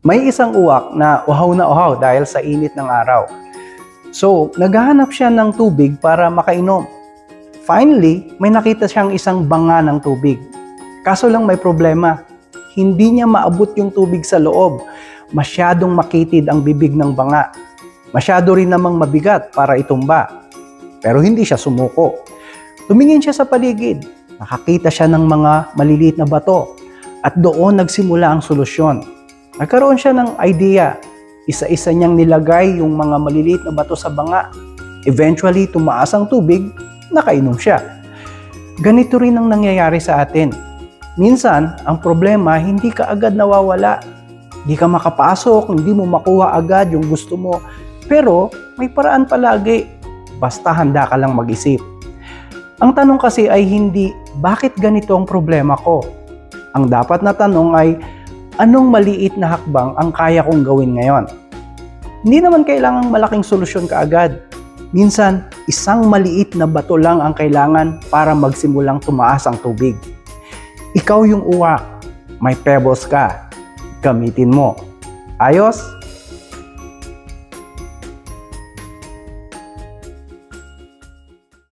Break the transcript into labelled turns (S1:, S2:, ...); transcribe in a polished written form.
S1: May isang uwak na uhaw dahil sa init ng araw. So, naghahanap siya ng tubig para makainom. Finally, may nakita siyang isang banga ng tubig. Kaso lang may problema. Hindi niya maabot yung tubig sa loob. Masyadong makitid ang bibig ng banga. Masyado rin namang mabigat para itumba. Pero hindi siya sumuko. Tumingin siya sa paligid. Nakakita siya ng mga maliliit na bato. At doon nagsimula ang solusyon. Nagkaroon siya ng idea. Isa-isa niyang nilagay yung mga maliliit na bato sa banga. Eventually, tumaas ang tubig, nakainom siya. Ganito rin ang nangyayari sa atin. Minsan, ang problema hindi ka agad nawawala. Hindi ka makapasok, hindi mo makuha agad yung gusto mo. Pero may paraan palagi. Basta handa ka lang mag-isip. Ang tanong kasi ay hindi, bakit ganito ang problema ko? Ang dapat na tanong ay, anong maliit na hakbang ang kaya kong gawin ngayon? Hindi naman kailangang malaking solusyon kaagad. Minsan, isang maliit na bato lang ang kailangan para magsimulang tumaas ang tubig. Ikaw yung uwak, may pebbles ka, gamitin mo. Ayos?